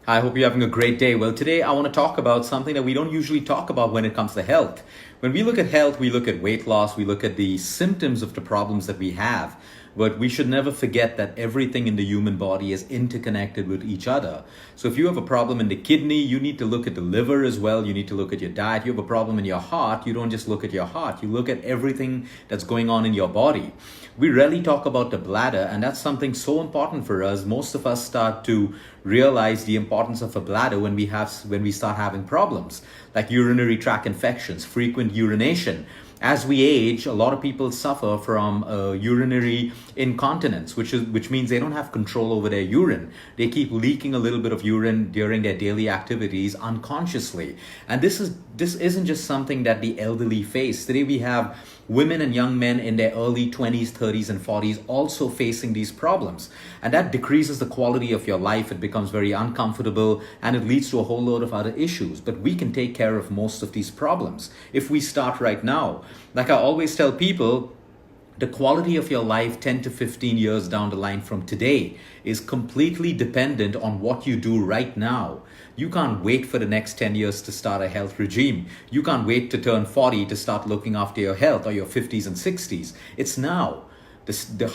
I hope you're having a great day. Well, today I want to talk about something that we don't usually talk about when it comes to health. When we look at health, we look at weight loss, we look at the symptoms of the problems that we have. But we should never forget that everything in the human body is interconnected with each other. So if you have a problem in the kidney, you need to look at the liver as well. You need to look at your diet. You have a problem in your heart, you don't just look at your heart. You look at everything that's going on in your body. We rarely talk about the bladder, and that's something so important for us. Most of us start to realize the importance of a bladder when we start having problems like urinary tract infections, frequent urination. As we age, a lot of people suffer from urinary incontinence, which means they don't have control over their urine. They keep leaking a little bit of urine during their daily activities unconsciously. And this isn't just something that the elderly face. Today we have women and young men in their early 20s, 30s, and 40s also facing these problems. And that decreases the quality of your life. It becomes very uncomfortable and it leads to a whole load of other issues. But we can take care of most of these problems if we start right now. Like I always tell people, the quality of your life 10 to 15 years down the line from today is completely dependent on what you do right now. You can't wait for the next 10 years to start a health regime. You can't wait to turn 40 to start looking after your health, or your 50s and 60s. It's now.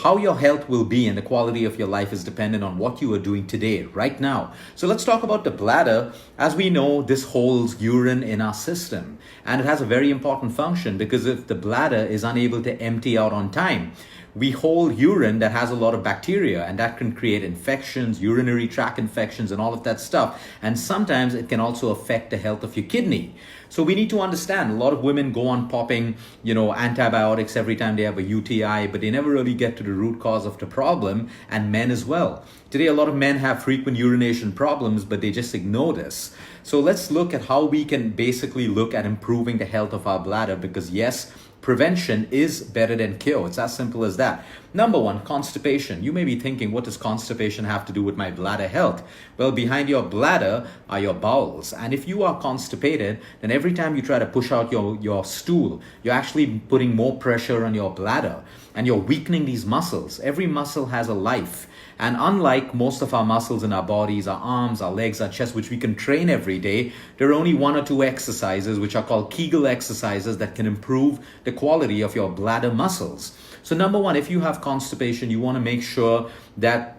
How your health will be and the quality of your life is dependent on what you are doing today, right now. So let's talk about the bladder. As we know, this holds urine in our system, and it has a very important function, because if the bladder is unable to empty out on time, we hold urine that has a lot of bacteria, and that can create infections, urinary tract infections, and all of that stuff. And sometimes it can also affect the health of your kidney. So we need to understand, a lot of women go on popping, antibiotics every time they have a UTI, but they never really get to the root cause of the problem, and men as well. Today, a lot of men have frequent urination problems, but they just ignore this. So let's look at how we can basically look at improving the health of our bladder, because yes, prevention is better than cure. It's as simple as that. Number one, constipation. You may be thinking, what does constipation have to do with my bladder health? Well, behind your bladder are your bowels. And if you are constipated, then every time you try to push out your stool, you're actually putting more pressure on your bladder, and you're weakening these muscles. Every muscle has a life. And unlike most of our muscles in our bodies, our arms, our legs, our chest, which we can train every day, there are only one or two exercises, which are called Kegel exercises, that can improve the quality of your bladder muscles. So number one, if you have constipation, you want to make sure that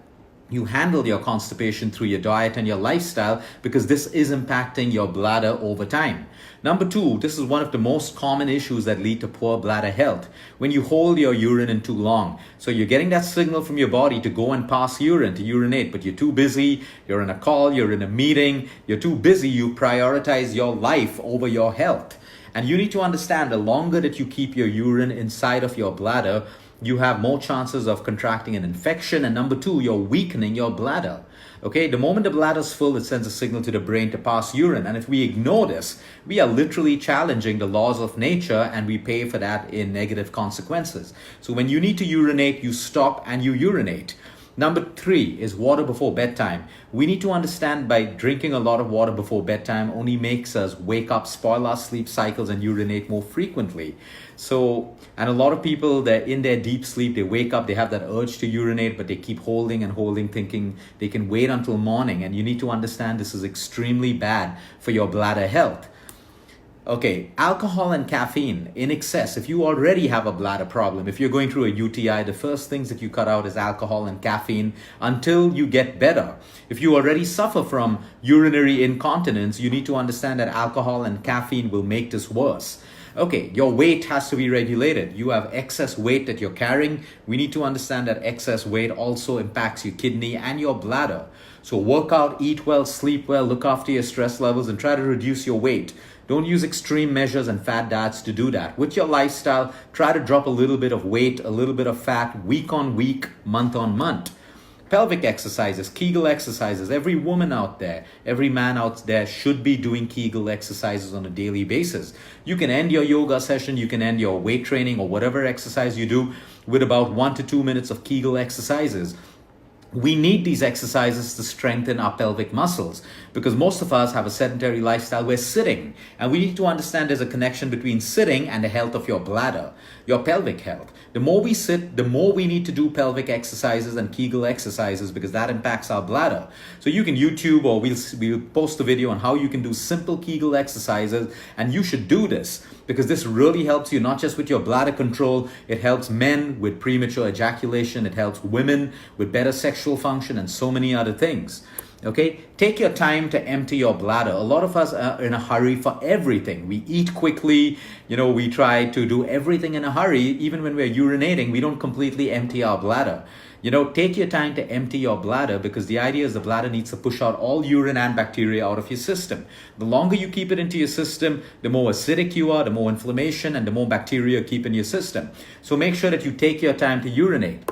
you handle your constipation through your diet and your lifestyle, because this is impacting your bladder over time. Number two, this is one of the most common issues that lead to poor bladder health. When you hold your urine in too long. So you're getting that signal from your body to go and pass urine, to urinate, but you're too busy, you're in a call, you're in a meeting, you're too busy, you prioritize your life over your health. And you need to understand, the longer that you keep your urine inside of your bladder, you have more chances of contracting an infection. And number two, you're weakening your bladder. Okay, the moment the bladder is full, it sends a signal to the brain to pass urine. And if we ignore this, we are literally challenging the laws of nature, and we pay for that in negative consequences. So when you need to urinate, you stop and you urinate. Number three is water before bedtime. We need to understand, by drinking a lot of water before bedtime only makes us wake up, spoil our sleep cycles, and urinate more frequently. So, and a lot of people, they're in their deep sleep, they wake up, they have that urge to urinate, but they keep holding and holding, thinking they can wait until morning. And you need to understand, this is extremely bad for your bladder health. Okay, alcohol and caffeine in excess. If you already have a bladder problem, if you're going through a UTI, the first things that you cut out is alcohol and caffeine until you get better. If you already suffer from urinary incontinence, you need to understand that alcohol and caffeine will make this worse. Okay, your weight has to be regulated. You have excess weight that you're carrying. We need to understand that excess weight also impacts your kidney and your bladder. So work out, eat well, sleep well, look after your stress levels, and try to reduce your weight. Don't use extreme measures and fad diets to do that. With your lifestyle, try to drop a little bit of weight, a little bit of fat, week on week, month on month. Pelvic exercises, Kegel exercises. Every woman out there, every man out there should be doing Kegel exercises on a daily basis. You can end your yoga session, you can end your weight training or whatever exercise you do with about 1 to 2 minutes of Kegel exercises. We need these exercises to strengthen our pelvic muscles because most of us have a sedentary lifestyle. We're sitting, and we need to understand there's a connection between sitting and the health of your bladder, your pelvic health. The more we sit, the more we need to do pelvic exercises and Kegel exercises because that impacts our bladder. So you can YouTube, or we'll post a video on how you can do simple Kegel exercises, and you should do this because this really helps you not just with your bladder control. It helps men with premature ejaculation. It helps women with better sexual function and so many other things. Okay, take your time to empty your bladder. A lot of us are in a hurry for everything. We eat quickly, we try to do everything in a hurry. Even when we're urinating, we don't completely empty our bladder. Take your time to empty your bladder because the idea is the bladder needs to push out all urine and bacteria out of your system. The longer you keep it into your system, the more acidic you are, the more inflammation, and the more bacteria you keep in your system. So make sure that you take your time to urinate.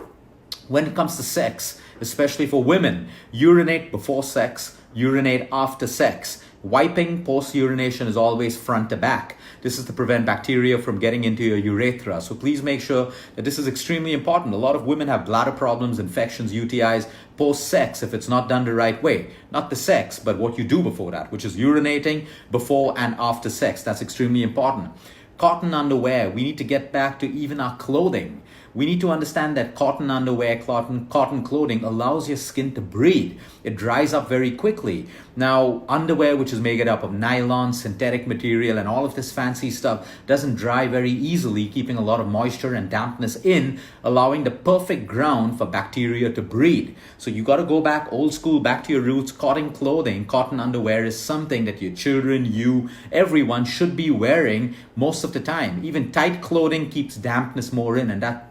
When it comes to sex, especially for women, urinate before sex, urinate after sex. Wiping post-urination is always front to back. This is to prevent bacteria from getting into your urethra. So please make sure that this is extremely important. A lot of women have bladder problems, infections, UTIs post-sex if it's not done the right way. Not the sex, but what you do before that, which is urinating before and after sex. That's extremely important. Cotton underwear, we need to get back to even our clothing. We need to understand that cotton underwear, cotton clothing allows your skin to breathe. It dries up very quickly. Now, underwear, which is made up of nylon, synthetic material, and all of this fancy stuff, doesn't dry very easily, keeping a lot of moisture and dampness in, allowing the perfect ground for bacteria to breed. So you got to go back old school, back to your roots. Cotton clothing, cotton underwear is something that your children, you, everyone should be wearing most of the time. Even tight clothing keeps dampness more in, and that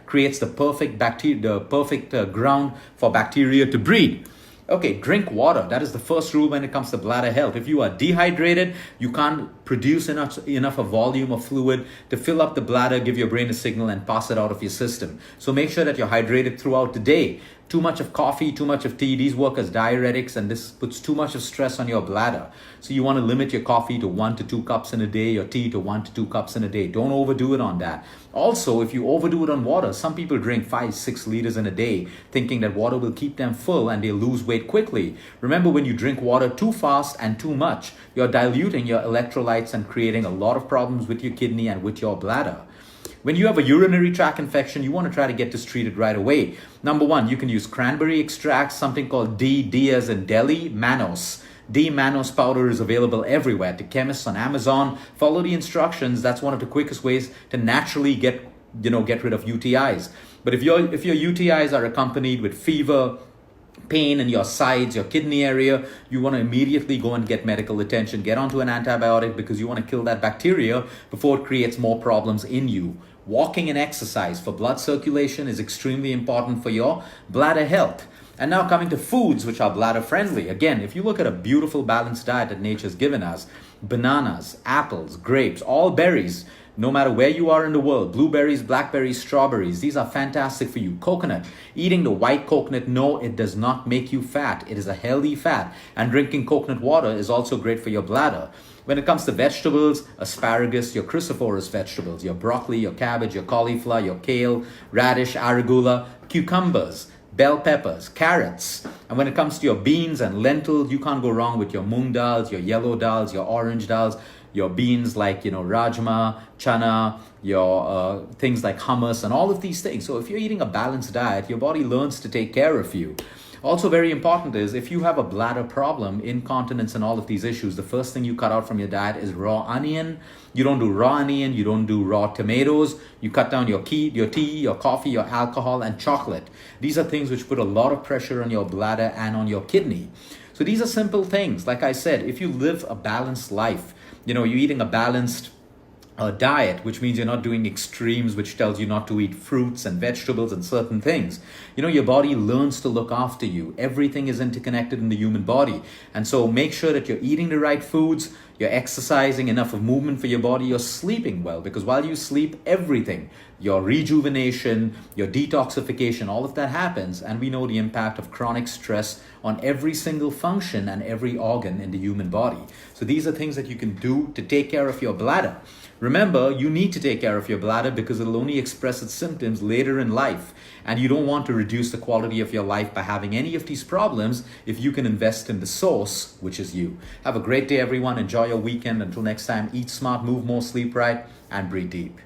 creates the perfect ground for bacteria to breed. Okay, drink water. That is the first rule when it comes to bladder health. If you are dehydrated, you can't produce enough a volume of fluid to fill up the bladder, give your brain a signal, and pass it out of your system. So make sure that you're hydrated throughout the day. Too much of coffee, too much of tea, these work as diuretics, and this puts too much of stress on your bladder. So you want to limit your coffee to 1 to 2 cups in a day, your tea to 1 to 2 cups in a day. Don't overdo it on that. Also, if you overdo it on water, some people drink 5-6 liters in a day, thinking that water will keep them full and they lose weight quickly. Remember, when you drink water too fast and too much, you're diluting your electrolytes and creating a lot of problems with your kidney and with your bladder. When you have a urinary tract infection, you want to try to get this treated right away. Number one, you can use cranberry extract, something called D as in Delhi, Manos. D-Manos powder is available everywhere, to chemists on Amazon. Follow the instructions. That's one of the quickest ways to naturally get rid of UTIs. But if your UTIs are accompanied with fever, pain in your sides, your kidney area, you want to immediately go and get medical attention. Get onto an antibiotic because you want to kill that bacteria before it creates more problems in you. Walking and exercise for blood circulation is extremely important for your bladder health. And now coming to foods which are bladder friendly. Again, if you look at a beautiful balanced diet that nature's given us, bananas, apples, grapes, all berries, no matter where you are in the world, blueberries, blackberries, strawberries, these are fantastic for you. Coconut, eating the white coconut, no, it does not make you fat. It is a healthy fat. And drinking coconut water is also great for your bladder. When it comes to vegetables, asparagus, your cruciferous vegetables, your broccoli, your cabbage, your cauliflower, your kale, radish, arugula, cucumbers, bell peppers, carrots. And when it comes to your beans and lentils, you can't go wrong with your moong dals, your yellow dals, your orange dals, your beans like, rajma, chana, your things like hummus and all of these things. So if you're eating a balanced diet, your body learns to take care of you. Also very important is if you have a bladder problem, incontinence and all of these issues, the first thing you cut out from your diet is raw onion. You don't do raw onion, you don't do raw tomatoes. You cut down your tea, your coffee, your alcohol and chocolate. These are things which put a lot of pressure on your bladder and on your kidney. So these are simple things. Like I said, if you live a balanced life, you're eating a balanced diet, which means you're not doing extremes, which tells you not to eat fruits and vegetables and certain things. Your body learns to look after you. Everything is interconnected in the human body. And so make sure that you're eating the right foods, you're exercising, enough of movement for your body, you're sleeping well, because while you sleep, everything, your rejuvenation, your detoxification, all of that happens. And we know the impact of chronic stress on every single function and every organ in the human body. So these are things that you can do to take care of your bladder. Remember, you need to take care of your bladder because it'll only express its symptoms later in life. And you don't want to reduce the quality of your life by having any of these problems if you can invest in the source, which is you. Have a great day, everyone. Enjoy your weekend. Until next time, eat smart, move more, sleep right, and breathe deep.